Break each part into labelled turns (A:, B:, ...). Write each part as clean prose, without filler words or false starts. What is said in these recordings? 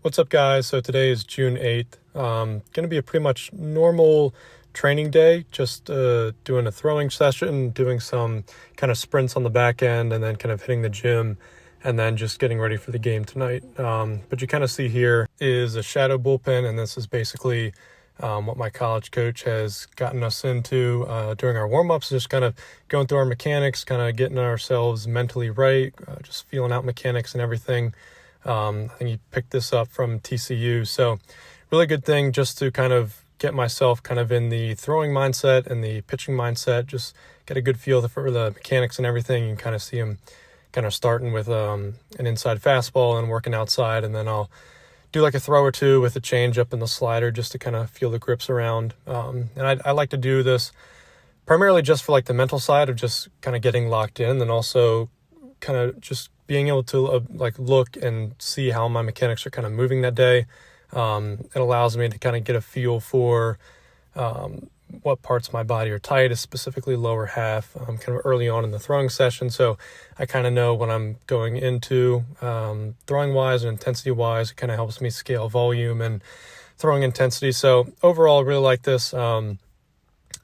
A: What's up, guys? So today is June 8th. Going to be a pretty much normal training day, just doing a throwing session, doing some kind of sprints on the back end, and then kind of hitting the gym, and then just getting ready for the game tonight. But you kind of see here is a shadow bullpen, and this is basically what my college coach has gotten us into during our warm-ups, just kind of going through our mechanics, kind of getting ourselves mentally right, just feeling out mechanics and everything. I think he picked this up from TCU. So really good thing just to kind of get myself kind of in the throwing mindset and the pitching mindset, just get a good feel for the mechanics and everything. You can kind of see him kind of starting with an inside fastball and working outside. And then I'll do like a throw or two with a change up in the slider just to kind of feel the grips around. And I like to do this primarily just for like the mental side of just kind of getting locked in, and also kind of just being able to like look and see how my mechanics are kind of moving that day. It allows me to kind of get a feel for what parts of my body are tight, specifically lower half, kind of early on in the throwing session. So I kind of know when I'm going into throwing wise and intensity wise. It kind of helps me scale volume and throwing intensity. So overall, I really like this. The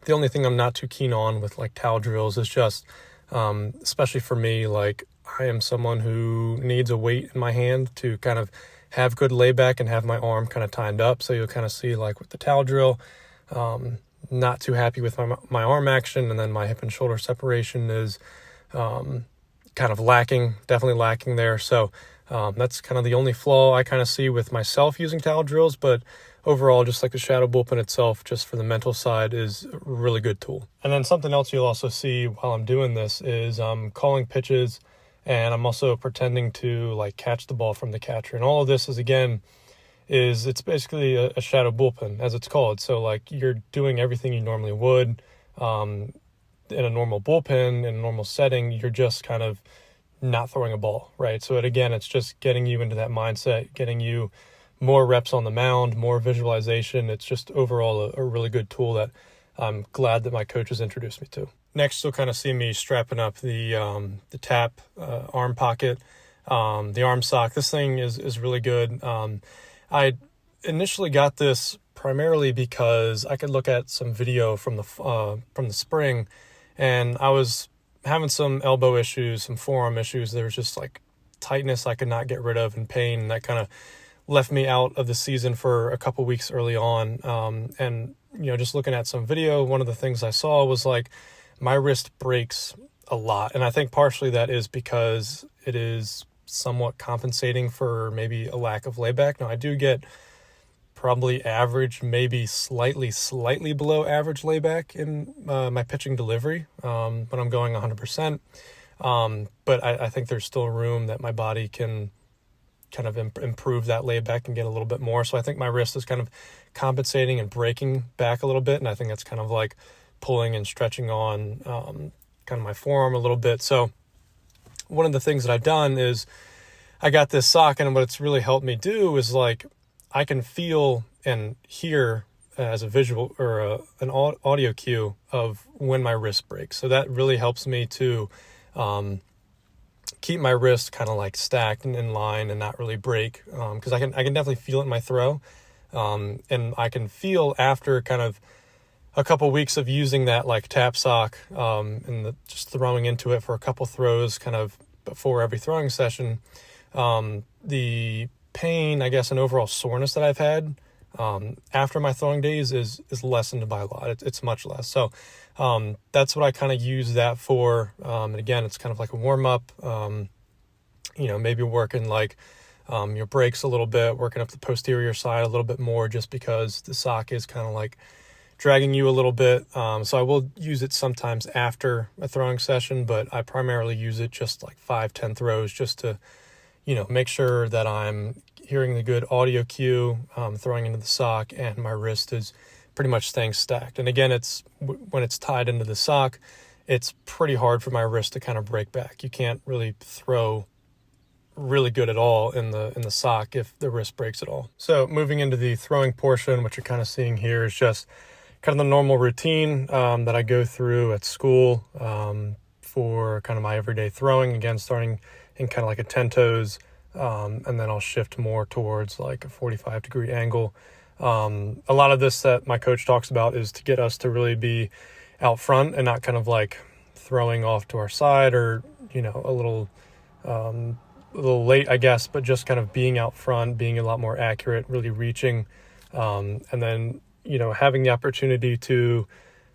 A: only thing I'm not too keen on with like towel drills is just, especially for me, like I am someone who needs a weight in my hand to kind of have good layback and have my arm kind of timed up. So you'll kind of see like with the towel drill, not too happy with my arm action, and then my hip and shoulder separation is kind of lacking, definitely lacking there. So that's kind of the only flaw I kind of see with myself using towel drills. But overall, just like the shadow bullpen itself, just for the mental side, is a really good tool. And then something else you'll also see while I'm doing this is calling pitches, and I'm also pretending to like catch the ball from the catcher. And all of this is it's basically a shadow bullpen, as it's called. So like you're doing everything you normally would in a normal bullpen, in a normal setting. You're just kind of not throwing a ball, right? So it's just getting you into that mindset, getting you more reps on the mound, more visualization. It's just overall a really good tool that I'm glad that my coach has introduced me to. Next, you'll kind of see me strapping up the tap arm pocket, the arm sock. This thing is really good. I initially got this primarily because I could look at some video from the spring, and I was having some elbow issues, some forearm issues. There was just like tightness I could not get rid of and pain, and that kind of left me out of the season for a couple weeks early on. And just looking at some video, one of the things I saw was like my wrist breaks a lot. And I think partially that is because it is somewhat compensating for maybe a lack of layback. Now I do get probably average, maybe slightly below average layback in my pitching delivery when I'm going 100%. But I think there's still room that my body can kind of improve that layback and get a little bit more. So I think my wrist is kind of compensating and breaking back a little bit. And I think that's kind of like pulling and stretching on kind of my forearm a little bit. So one of the things that I've done is I got this sock, and what it's really helped me do is like I can feel and hear as a visual or an audio cue of when my wrist breaks. So that really helps me to keep my wrist kind of like stacked and in line and not really break, because I can definitely feel it in my throw, and I can feel after kind of a couple weeks of using that like tap sock and just throwing into it for a couple throws kind of before every throwing session, the pain, I guess, and overall soreness that I've had after my throwing days is lessened by a lot. It's much less. So that's what I kind of use that for. And again, it's kind of like a warm up, maybe working like your brakes a little bit, working up the posterior side a little bit more, just because the sock is kind of like dragging you a little bit. So I will use it sometimes after a throwing session, but I primarily use it just like 5-10 throws just to, make sure that I'm hearing the good audio cue, throwing into the sock, and my wrist is pretty much staying stacked. And again, when it's tied into the sock, it's pretty hard for my wrist to kind of break back. You can't really throw really good at all in the sock if the wrist breaks at all. So moving into the throwing portion, what you're kind of seeing here is just kind of the normal routine that I go through at school for kind of my everyday throwing. Again, starting in kind of like a 10 toes and then I'll shift more towards like a 45-degree angle. A lot of this that my coach talks about is to get us to really be out front and not kind of like throwing off to our side or, a little late, I guess, but just kind of being out front, being a lot more accurate, really reaching, and then, having the opportunity to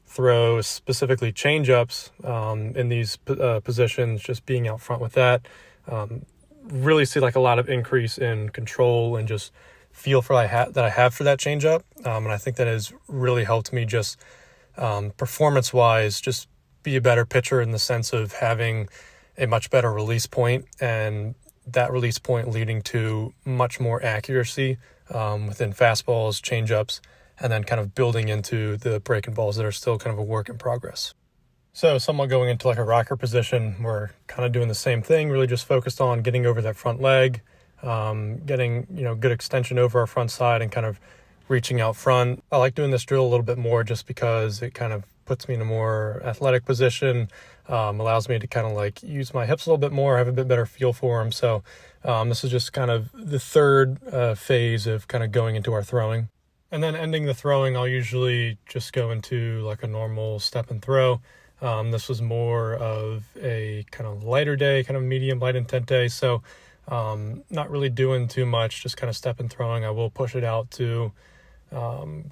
A: throw specifically change-ups in these positions, just being out front with that. Really see like a lot of increase in control and just feel for that I have for that changeup. And I think that has really helped me just performance-wise, just be a better pitcher in the sense of having a much better release point, and that release point leading to much more accuracy within fastballs, changeups, and then kind of building into the breaking balls that are still kind of a work in progress. So someone going into like a rocker position, we're kind of doing the same thing, really just focused on getting over that front leg, getting, good extension over our front side and kind of reaching out front. I like doing this drill a little bit more just because it kind of puts me in a more athletic position, allows me to kind of like use my hips a little bit more, have a bit better feel for them. So this is just kind of the third phase of kind of going into our throwing. And then ending the throwing, I'll usually just go into like a normal step and throw. This was more of a kind of lighter day, kind of medium light intent day. So not really doing too much, just kind of step and throwing. I will push it out to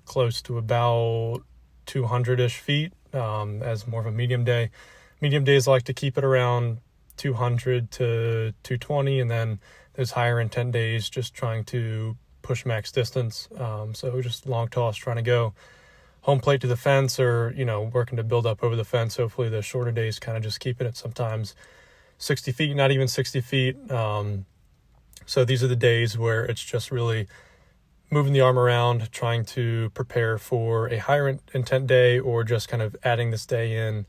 A: close to about 200-ish feet as more of a medium day. Medium days, I like to keep it around 200 to 220, and then those higher intent days, just trying to push max distance. So just long toss, trying to go home plate to the fence, or, working to build up over the fence. Hopefully the shorter days kind of just keeping it sometimes 60 feet, not even 60 feet. So these are the days where it's just really moving the arm around, trying to prepare for a higher intent day, or just kind of adding this day in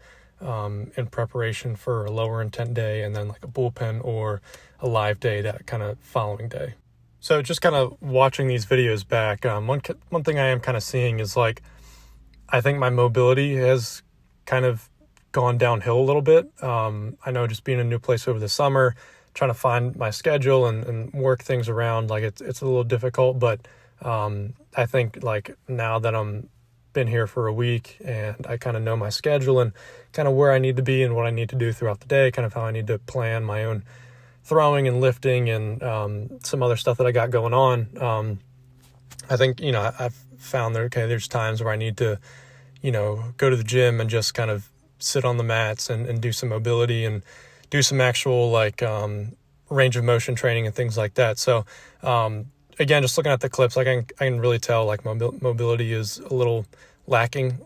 A: preparation for a lower intent day, and then like a bullpen or a live day that kind of following day. So just kind of watching these videos back, one thing I am kind of seeing is like, I think my mobility has kind of gone downhill a little bit. I know just being in a new place over the summer, trying to find my schedule and work things around, like it's a little difficult, but I think like now that I'm been here for a week and I kind of know my schedule and kind of where I need to be and what I need to do throughout the day, kind of how I need to plan my own throwing and lifting and some other stuff that I got going on. I think, I've found that, okay, there's times where I need to, go to the gym and just kind of sit on the mats and do some mobility and do some actual like range of motion training and things like that. So again, just looking at the clips, I can really tell like mobility is a little lacking.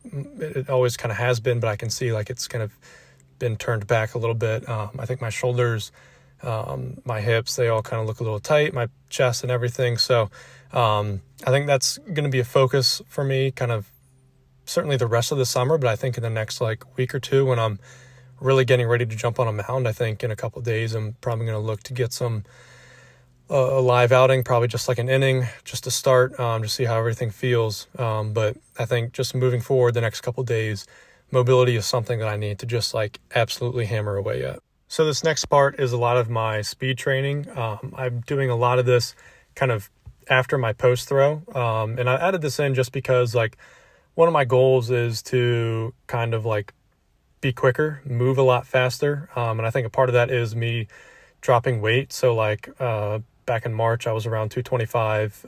A: It always kind of has been, but I can see like it's kind of been turned back a little bit. I think my shoulders, my hips, they all kind of look a little tight, my chest and everything. So I think that's going to be a focus for me, kind of certainly the rest of the summer, but I think in the next like week or two when I'm really getting ready to jump on a mound, I think in a couple of days, I'm probably going to look to get some a live outing, probably just like an inning, just to start, to see how everything feels. But I think just moving forward the next couple of days, mobility is something that I need to just like absolutely hammer away at. So this next part is a lot of my speed training. I'm doing a lot of this kind of after my post throw. And I added this in just because like one of my goals is to kind of like be quicker, move a lot faster. And I think a part of that is me dropping weight. So like back in March, I was around 225.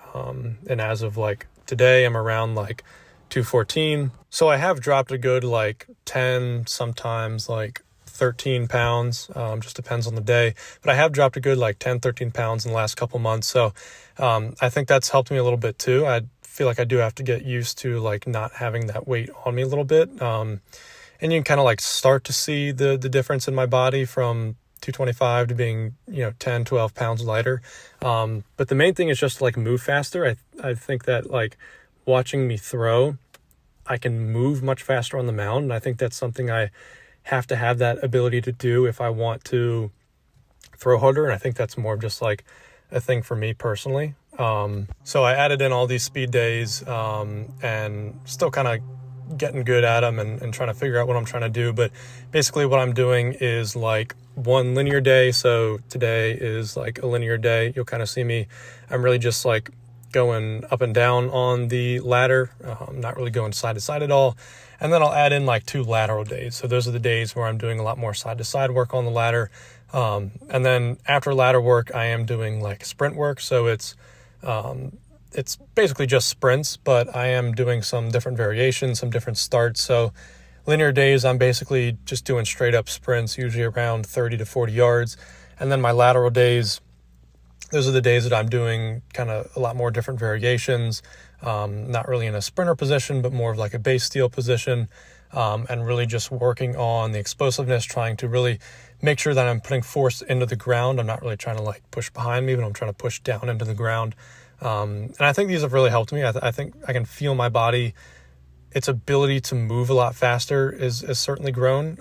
A: And as of like today, I'm around like 214. So I have dropped a good like 10, sometimes like 13 pounds, just depends on the day, but I have dropped a good like 10, 13 pounds in the last couple months. So I think that's helped me a little bit too. I feel like I do have to get used to like not having that weight on me a little bit. And you can kind of like start to see the difference in my body from 225 to being, 10, 12 pounds lighter. But the main thing is just like move faster. I think that like watching me throw, I can move much faster on the mound. And I think that's something I have to have that ability to do if I want to throw harder. And I think that's more of just like a thing for me personally. So I added in all these speed days and still kind of getting good at them and trying to figure out what I'm trying to do. But basically what I'm doing is like one linear day. So today is like a linear day. You'll kind of see me. I'm really just like going up and down on the ladder. I'm not really going side to side at all. And then I'll add in like 2 lateral days. So those are the days where I'm doing a lot more side to side work on the ladder. And then after ladder work, I am doing like sprint work. So it's basically just sprints, but I am doing some different variations, some different starts. So linear days, I'm basically just doing straight up sprints, usually around 30 to 40 yards. And then my lateral days, those are the days that I'm doing kind of a lot more different variations, not really in a sprinter position, but more of like a base steel position, and really just working on the explosiveness, trying to really make sure that I'm putting force into the ground. I'm not really trying to like push behind me, but I'm trying to push down into the ground. And I think these have really helped me. I think I can feel my body, its ability to move a lot faster is certainly grown.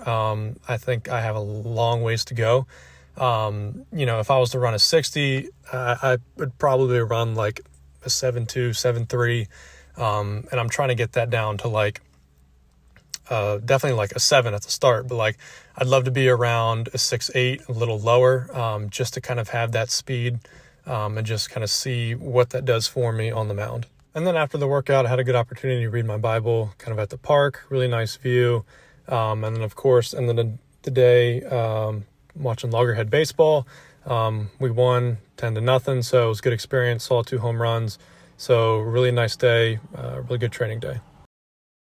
A: I think I have a long ways to go. If I was to run a 60, I would probably run like a 7.2, 7.3. And I'm trying to get that down to like, definitely like a 7 at the start, but like, I'd love to be around a 6.8, a little lower, just to kind of have that speed, and just kind of see what that does for me on the mound. And then after the workout, I had a good opportunity to read my Bible kind of at the park, really nice view. And then of course, and then the day, watching Loggerhead baseball. We won 10-0, so it was a good experience, saw 2 home runs. So really nice day, really good training day.